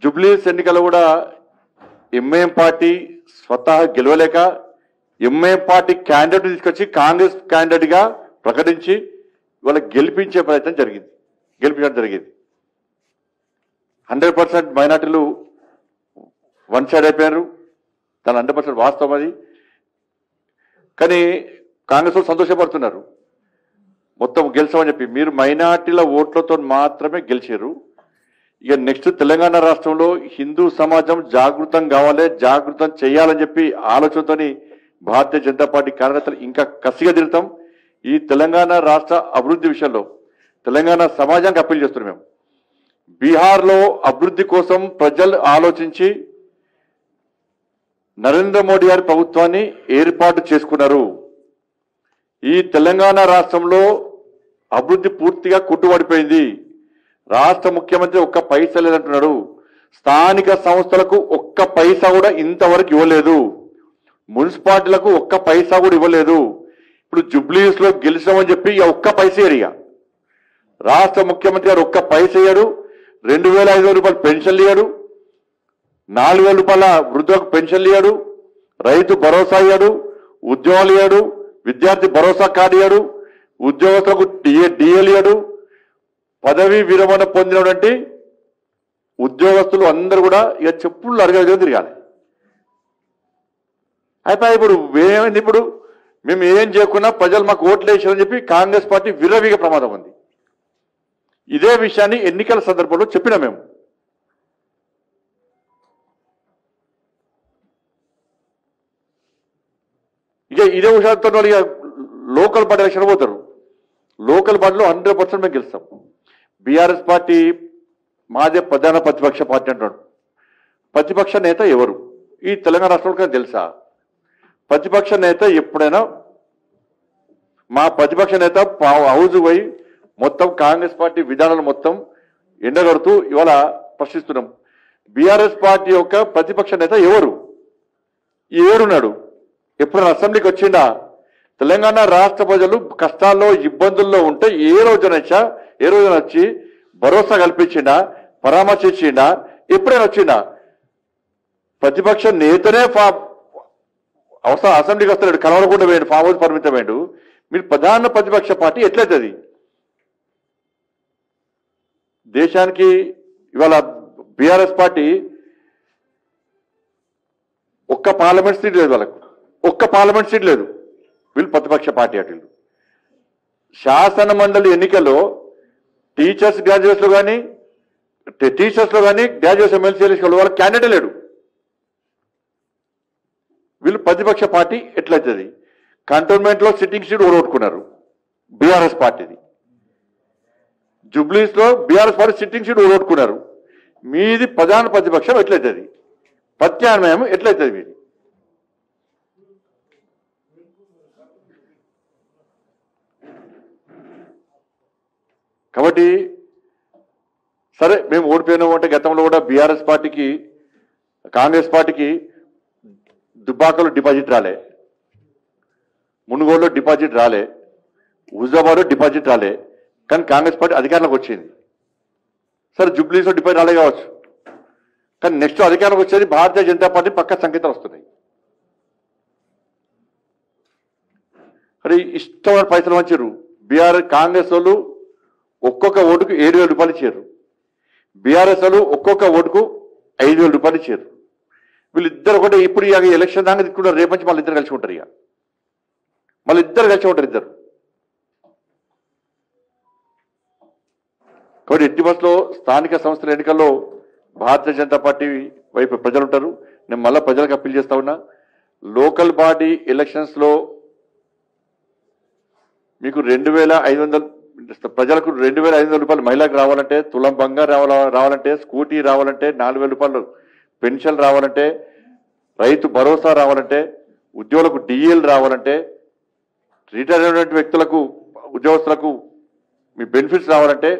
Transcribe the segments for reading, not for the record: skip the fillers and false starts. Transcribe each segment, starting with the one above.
జూబ్లీస్ ఎన్నికలు కూడా MIM party స్వతహా గెలవలేక ఎంఐఎం పార్టీ క్యాండిడేట్ తీసుకొచ్చి కాంగ్రెస్ క్యాండిడేట్ గా ప్రకటించి ఇవాళ గెలిపించే ప్రయత్నం గెలిపించడం జరిగింది. 100% మైనార్టీలు వన్ సైడ్ అయిపోయారు. దాని 100% వాస్తవం అది. కానీ కాంగ్రెస్ వాళ్ళు సంతోషపడుతున్నారు మొత్తం గెలిచామని చెప్పి. మీరు మైనార్టీల ఓట్లతో మాత్రమే గెలిచారు. ఇక నెక్స్ట్ తెలంగాణ రాష్ట్రంలో హిందూ సమాజం జాగృతం కావాలి, జాగృతం చేయాలని చెప్పి ఆలోచనతోని భారతీయ జనతా పార్టీ కార్యకర్తలు ఇంకా కసిగా తిరుగుతాం. ఈ తెలంగాణ రాష్ట్ర అభివృద్ధి విషయంలో తెలంగాణ సమాజానికి అప్పీల్ చేస్తున్నాం. మేము బీహార్లో అభివృద్ధి కోసం ప్రజలు ఆలోచించి నరేంద్ర మోడీ గారి ప్రభుత్వాన్ని ఏర్పాటు చేసుకున్నారు. ఈ తెలంగాణ రాష్ట్రంలో అభివృద్ధి పూర్తిగా కుట్టుబడిపోయింది. రాష్ట్ర ముఖ్యమంత్రి ఒక్క పైసా లేదంటున్నాడు. స్థానిక సంస్థలకు ఒక్క పైసా కూడా ఇంతవరకు ఇవ్వలేదు. మున్సిపాలిటీలకు ఒక్క పైసా కూడా ఇవ్వలేదు. ఇప్పుడు జూబ్లీస్ లో గెలిచామని చెప్పి ఒక్క పైసా ఇయ్యరు. రాష్ట్ర ముఖ్యమంత్రి గారు ఒక్క పైసా ఇయ్యాడు. 2,500 రూపాయలు పెన్షన్లు ఇయ్యాడు. 4,000 రూపాయల వృద్ధులకు పెన్షన్లు ఇయ్యాడు. రైతు భరోసా ఇయ్యాడు. ఉద్యోగాలు ఇయ్యాడు. విద్యార్థి భరోసా కార్డు ఇయ్యాడు. ఉద్యోగస్తులకు డిఎల్ ఇయ్యాడు. పదవి విరమణ పొందినటువంటి ఉద్యోగస్తులు అందరూ కూడా ఇక చెప్పులు అరగ తిరగాలి. అయిపోయి ఇప్పుడు ఏమైంది? ఇప్పుడు మేము ఏం చేయకున్నా ప్రజలు మాకు ఓట్లు వేసారని చెప్పి కాంగ్రెస్ పార్టీ విరవిగా ప్రమాదం ఉంది. ఇదే విషయాన్ని ఎన్నికల సందర్భంలో చెప్పినా మేము. ఇక ఇదే విషయాలతో ఇక లోకల్ పార్టీ ఎలక్షన్ పోతారు. లోకల్ పార్టీలో 100% మేము గెలుస్తాం. బీఆర్ఎస్ పార్టీ మాదే ప్రధాన ప్రతిపక్ష పార్టీ అంటున్నాడు. ప్రతిపక్ష నేత ఎవరు ఈ తెలంగాణ రాష్ట్రంలో తెలుసా? ప్రతిపక్ష నేత ఎప్పుడైనా మా ప్రతిపక్ష నేత హౌజ్ పోయి మొత్తం కాంగ్రెస్ పార్టీ విధానాలు మొత్తం ఎండగడుతూ ఇవాళ ప్రశ్నిస్తున్నాం. బీఆర్ఎస్ పార్టీ యొక్క ప్రతిపక్ష నేత ఎవరు? ఈ ఏడున్నాడు. ఎప్పుడైనా అసెంబ్లీకి వచ్చిండా? తెలంగాణ రాష్ట్ర ప్రజలు కష్టాల్లో ఇబ్బందుల్లో ఉంటే ఏ రోజున వచ్చి భరోసా కల్పించిండా, పరామర్శించిండా? ఎప్పుడైనా వచ్చిండా? ప్రతిపక్ష నేతనే అవసరం అసెంబ్లీకి వస్తాడు, కలవకుండా వేయండి, ఫామ్ హౌస్ పరిమితమైండు. మీరు ప్రధాన ప్రతిపక్ష పార్టీ ఎట్లయితుంది? దేశానికి ఇవాళ బీఆర్ఎస్ పార్టీ ఒక్క పార్లమెంట్ సీట్ లేదు. వాళ్ళకు ఒక్క పార్లమెంట్ సీట్ లేదు. వీళ్ళు ప్రతిపక్ష పార్టీ అటు. శాసన మండలి ఎన్నికల్లో టీచర్స్ గ్రాడ్యుయేట్స్లో కానీ గ్రాడ్యుయేట్స్ ఎమ్మెల్సీ ఎన్నికల్లో వాళ్ళ క్యాండిడేట్ లేడు. వీళ్ళు ప్రతిపక్ష పార్టీ ఎట్లయితుంది? కంటోన్మెంట్ లో సిట్టింగ్ సీట్ ఓడగొట్టుకున్నారు బీఆర్ఎస్ పార్టీది. జూబ్లీస్ లో బీఆర్ఎస్ పార్టీ సిట్టింగ్ సీట్ ఓడగొట్టుకున్నారు. మీది ప్రధాన ప్రతిపక్షం ఎట్లయితుంది? ప్రత్యామ్నాయం ఎట్లయితుంది మీది? కాబట్టి సరే మేము ఓడిపోయినాము అంటే గతంలో కూడా బీఆర్ఎస్ పార్టీకి కాంగ్రెస్ పార్టీకి దుబ్బాకలో డిపాజిట్ రాలే, మునుగోడులో డిపాజిట్ రాలే, హుజాబాద్లో డిపాజిట్ రాలే. కానీ కాంగ్రెస్ పార్టీ అధికారంలోకి వచ్చింది. సరే జూబ్లీస్లో డిపాజిట్ రాలే కావచ్చు, కానీ నెక్స్ట్ అధికారంలోకి వచ్చేది భారతీయ జనతా పార్టీ పక్క సంకేతాలు వస్తున్నాయి. మరి ఇష్టమైన పైసలు మంచారు. కాంగ్రెస్ వాళ్ళు ఒక్కొక్క ఓటుకు 7,000 రూపాయలు ఇచ్చారు. బీఆర్ఎస్ వాళ్ళు ఒక్కొక్క ఓటుకు 5,000 రూపాయలు ఇచ్చారు. వీళ్ళిద్దరు ఒకటి ఇప్పుడు ఇక ఎలక్షన్ దాకా తీసుకుంటారు. రేపు నుంచి మళ్ళీ ఇద్దరు కలిసి ఉంటారు. ఇక మళ్ళీ ఇద్దరు కలిసి ఉంటారు ఇద్దరు. కాబట్టి ఎట్టి బస్సులో స్థానిక సంస్థల ఎన్నికల్లో భారతీయ జనతా పార్టీ వైపు ప్రజలు ఉంటారు. నేను మళ్ళీ ప్రజలకు అప్పీల్ చేస్తా ఉన్నా. లోకల్ బాడీ ఎలక్షన్స్ లో మీకు 2,500 ప్రజలకు 2,500 రూపాయలు మహిళలకు రావాలంటే, తులం బంగారు రావాలంటే, స్కూటీ రావాలంటే, 4,000 రూపాయలు పెన్షన్ రావాలంటే, రైతు భరోసా రావాలంటే, ఉద్యోగులకు డిఎల్ రావాలంటే, రిటైర్ అయినటువంటి వ్యక్తులకు ఉద్యోగస్తులకు మీ బెనిఫిట్స్ రావాలంటే,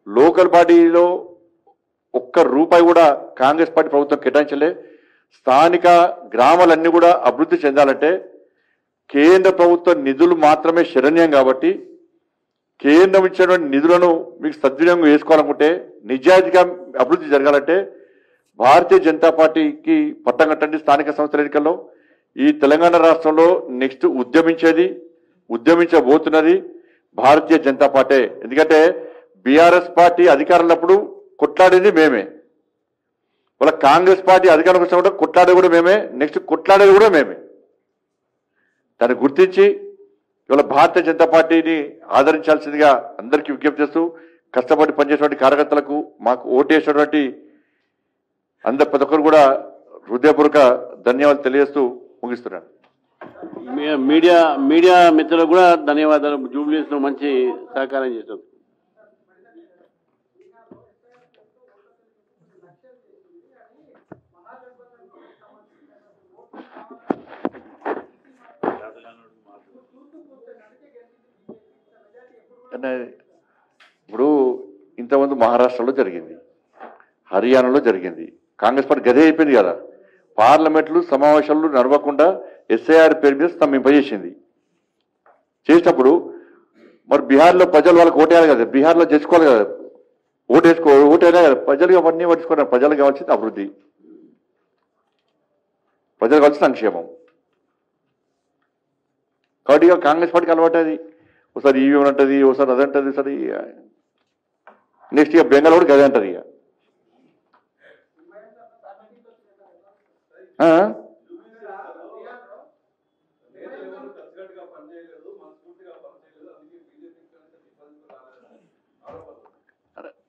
లోకల్ బాడీలో ఒక్క రూపాయి కూడా కాంగ్రెస్ పార్టీ ప్రభుత్వం కేటాయించలే. స్థానిక గ్రామాలన్నీ కూడా అభివృద్ధి చెందాలంటే కేంద్ర ప్రభుత్వ నిధులు మాత్రమే శరణ్యం. కాబట్టి కేంద్రం ఇచ్చినటువంటి నిధులను మీకు సద్వినియోగం చేసుకోవాలనుకుంటే, నిజాయితీగా అభివృద్ధి జరగాలంటే భారతీయ జనతా పార్టీకి పట్టం కట్టండి స్థానిక సంస్థల ఎన్నికల్లో. ఈ తెలంగాణ రాష్ట్రంలో నెక్స్ట్ ఉద్యమించబోతున్నది భారతీయ జనతా పార్టీ. ఎందుకంటే బీఆర్ఎస్ పార్టీ అధికారంలో కొట్లాడేది మేమే, వాళ్ళ కాంగ్రెస్ పార్టీ అధికారంలోకి వచ్చినప్పుడు కొట్లాడేది కూడా మేమే, నెక్స్ట్ కొట్లాడేది కూడా మేమే. దాన్ని గుర్తించి ఇవాళ భారతీయ జనతా పార్టీని ఆదరించాల్సిందిగా అందరికీ విజ్ఞప్తి చేస్తూ, కష్టపడి పనిచేసినటువంటి కార్యకర్తలకు, మాకు ఓటేసినటువంటి ప్రతి ఒక్కరు కూడా హృదయపూర్వక ధన్యవాదాలు తెలియజేస్తూ ముగిస్తున్నాను. మీడియా మిత్రులకు కూడా ధన్యవాదాలు. జూబ్లీస్ మంచి సహకారం చేశారు. ఇప్పుడు ఇంతకుముందు మహారాష్ట్రలో జరిగింది, హర్యానాలో జరిగింది. కాంగ్రెస్ పార్టీ గదే అయిపోయింది కదా. పార్లమెంట్లు సమావేశాలు నడవకుండా ఎస్ఐఆర్ పేరు మీద స్తంభింపజేసింది. చేసినప్పుడు మరి బీహార్లో ప్రజలు వాళ్ళకి ఓటేయాలి కదా, బీహార్లో చేసుకోవాలి కదా, ఓటైనా కదా. ప్రజలు అవన్నీ పట్టించుకున్నారు. ప్రజలకు కావాల్సింది అభివృద్ధి, ప్రజలకు కావాల్సిన సంక్షేమం. కాబట్టి ఇక కాంగ్రెస్ పార్టీకి అలవాటు అది. ఒకసారి ఈవీఎం అంటది, ఒకసారి అదంటది, సరే నెక్స్ట్ ఇక బెంగాల్ కూడా అదే అంటది. ఇక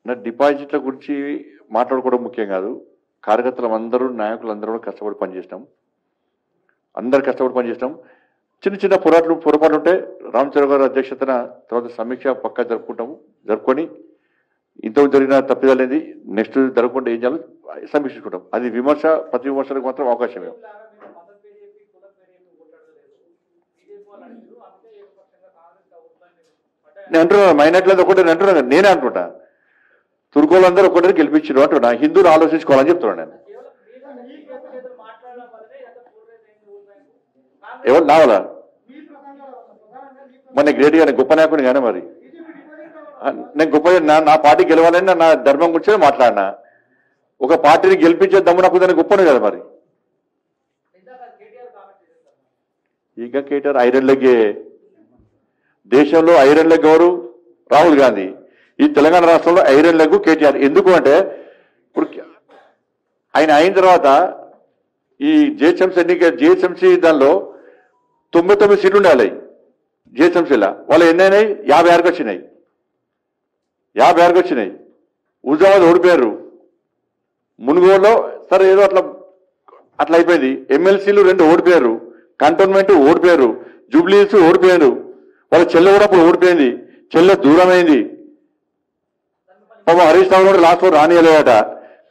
నా డిపాజిట్ల గురించి మాట్లాడుకోవడం ముఖ్యం కాదు. కార్యకర్తలు అందరూ, నాయకులందరూ కష్టపడి పనిచేసినాం. అందరు కష్టపడి పనిచేసినాం. చిన్న చిన్న పొరపాట్లు ఉంటే రామచంద్ర గారి అధ్యక్షతన తర్వాత సమీక్ష పక్కా జరుపుకొని ఇంతకు జరిగిన తప్పిదాలేది నెక్స్ట్ జరగకుండా ఏం చేయాలో సమీక్షించుకుంటాం. అది ప్రతి విమర్శలకు మాత్రం అవకాశమే. నేను అంటున్నా మైనార్టీలో ఒకటి అంటున్నా, నేనే అంటుంటా. తుర్కోళ్ళందరూ ఒకటి గెలిపించారు అంటున్నా. హిందువులు ఆలోచించుకోవాలని చెప్తున్నాను నేను. ఎవరు నావలా మరి నేను గ్రేట్ గానే గొప్ప నాయకుని కానీ మరి నేను గొప్ప నా పార్టీ గెలవాలని నా ధర్మం గురించి మాట్లాడినా. ఒక పార్టీని గెలిపించే దమ్ము నాకు దాన్ని గొప్పనే కదా. మరి ఇక కేటీఆర్ ఐరన్ లెగ్గే. దేశంలో ఐరన్ లెగ్ ఎవరు? రాహుల్ గాంధీ. ఈ తెలంగాణ రాష్ట్రంలో ఐరన్ లెగ్ కేటీఆర్. ఎందుకు అంటే ఇప్పుడు ఆయన అయిన తర్వాత ఈ జిహెచ్ఎంసీ దానిలో 99 సీట్లు ఉండాలి జిహెచ్ఎంసీలో. వాళ్ళు ఎన్నైనాయి? 56 వచ్చినాయి. 56 వచ్చినాయి. హుజాబాద్ ఓడిపోయారు. మునుగోడులో సరే ఏదో అట్లా అయిపోయింది. ఎమ్మెల్సీలు 2 ఓడిపోయారు. కంటోన్మెంట్ ఓడిపోయారు. జూబ్లీస్ ఓడిపోయారు. వాళ్ళ చెల్లె కూడా అప్పుడు ఓడిపోయింది. చెల్లె దూరమైంది. పాపం హరీష్ రావు కూడా లాస్ట్ రానియలేదట.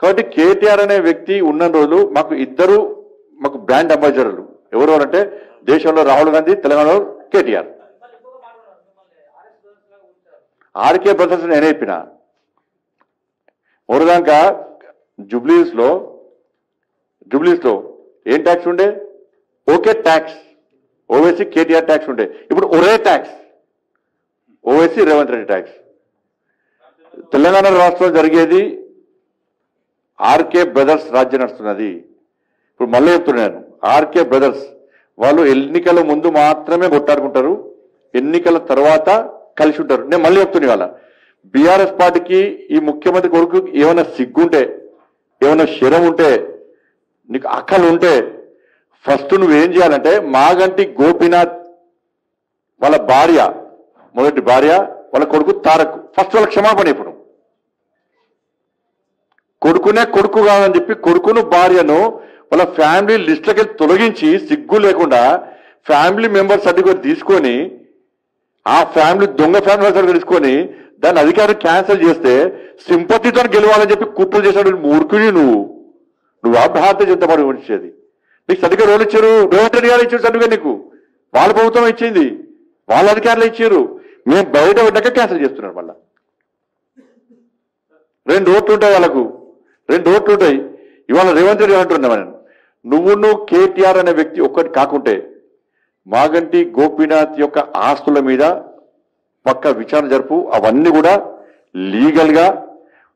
కాబట్టి కేటీఆర్ అనే వ్యక్తి ఉన్న రోజులు మాకు బ్రాండ్ అంబాసిడర్లు ఎవరు అంటే దేశంలో రాహుల్ గాంధీ, తెలంగాణలో కేటీఆర్. ఆర్కే బ్రదర్స్ నేనే చెప్పిన. మొదటిదాకా జూబ్లీస్ లో ఏం ట్యాక్స్ ఉండే? Okay tax, Owaisi KTR tax ఉండే. ఇప్పుడు ఒరే ట్యాక్స్, ఓవైసీ రేవంత్ రెడ్డి ట్యాక్స్. తెలంగాణ రాష్ట్రంలో జరిగేది ఆర్కే బ్రదర్స్ రాజ్యం నడుస్తున్నది. ఇప్పుడు మళ్ళీ చెప్తున్నాను, ఆర్కే బ్రదర్స్ వాళ్ళు ఎన్నికల ముందు మాత్రమే కొట్టాడుకుంటారు, ఎన్నికల తర్వాత కలిసి ఉంటారు. నేను మళ్ళీ చెప్తున్నా, ఇవాళ బీఆర్ఎస్ పార్టీకి ఈ ముఖ్యమంత్రి కొడుకు ఏమైనా సిగ్గుంటే, ఏమైనా శరం ఉంటే, నీకు అక్కలు ఉంటే ఫస్ట్ నువ్వేం చేయాలంటే మాగంటి గోపీనాథ్ వాళ్ళ భార్య, మొదటి భార్య, వాళ్ళ కొడుకు తారక్, ఫస్ట్ వాళ్ళ క్షమాపణ. ఇప్పుడు కొడుకు కాదని చెప్పి కొడుకును భార్యను వాళ్ళ ఫ్యామిలీ లిస్టులకి తొలగించి సిగ్గు లేకుండా ఫ్యామిలీ మెంబర్ సర్టిఫికేట్ తీసుకొని ఆ ఫ్యామిలీ దొంగ ఫ్యామిలీ సర్టిఫికేట్ తీసుకొని దాన్ని అధికారం క్యాన్సిల్ చేస్తే సింపతితో గెలవాలని చెప్పి కుట్రలు చేసినట్టు మూర్ఖుని నువ్వు ఆ భారతీయ జనతా పార్టీ వచ్చేది. నీకు సర్టిఫికేట్ ఎవరు ఇచ్చారు? రేవంత్ రెడ్డి గారు ఇచ్చారు సర్టిఫికేట్. నీకు వాళ్ళ ప్రభుత్వం ఇచ్చింది, వాళ్ళ అధికారులు ఇచ్చారు. మేము బయట పడ్డాక క్యాన్సిల్ చేస్తున్నారు. మళ్ళా 2 ఓట్లు ఉంటాయి, వాళ్ళకు 2 ఓట్లు ఉంటాయి. ఇవాళ రేవంత్ రెడ్డి అంటున్నా, నువ్వు కేటీఆర్ అనే వ్యక్తి ఒక్కటి కాకుంటే మాగంటి గోపీనాథ్ యొక్క ఆస్తుల మీద పక్క విచారణ జరుపు. అవన్నీ కూడా లీగల్ గా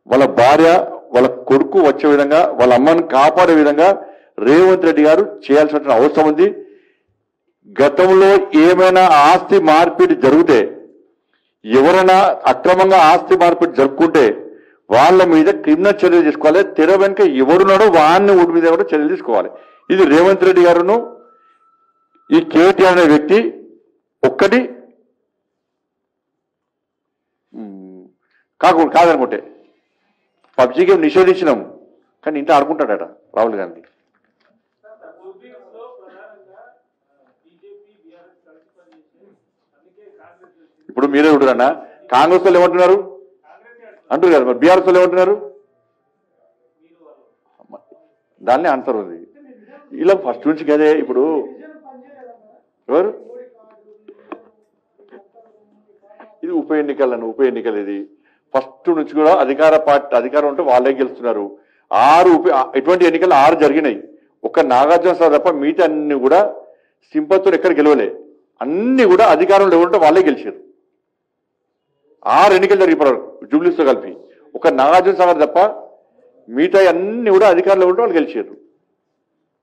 వాళ్ళ భార్య, వాళ్ళ కొడుకు వచ్చే విధంగా వాళ్ళ అమ్మను కాపాడే విధంగా రేవంత్ రెడ్డి గారు చేయాల్సిన అవసరం ఉంది. గతంలో ఏమైనా ఆస్తి మార్పిడి జరిగితే, ఎవరైనా అక్రమంగా ఆస్తి మార్పిడి జరుపుకుంటే వాళ్ళ మీద క్రిమినల్ చర్యలు తీసుకోవాలి. తెర వెనుక ఎవరున్నాడో వాడిని ఊడి మీద కూడా చర్యలు తీసుకోవాలి. ఇది రేవంత్ రెడ్డి గారును ఈ కేటీఆర్ అనే వ్యక్తి ఒక్కటి కాదనుకుంటే పబ్జీ గేమ్ నిషేధించినాం, కానీ ఇంట్లో ఆడుకుంటాడట రాహుల్ గాంధీ. ఇప్పుడు మీరే చూడరన్నా, కాంగ్రెస్ వాళ్ళు ఏమంటున్నారు అంటారు కదా, మరి బీఆర్ఎస్ వాళ్ళు ఏమంటున్నారు? దాన్ని ఆన్సర్ ఉంది ఇలా ఫస్ట్ నుంచి కదే. ఇప్పుడు ఎవరు ఇది ఉప ఎన్నికలు ఇది ఫస్ట్ నుంచి కూడా అధికారం ఉంటే వాళ్ళే గెలుస్తున్నారు. 6 ఎటువంటి ఎన్నికలు 6 జరిగినాయి. ఒక్క నాగార్జున సార్ తప్ప మిగతా అన్ని కూడా సింపత్తులు ఎక్కడ గెలవలే. అన్ని కూడా అధికారంలో ఎవరుంటే వాళ్ళే గెలిచారు. 6 ఎన్నికలు జరిగిపోయారు జూబ్లీస్తో కలిపి. ఒక నాగార్జున సాగర్ తప్ప మిగతా అన్ని కూడా అధికారంలో ఉంటే వాళ్ళు గెలిచారు.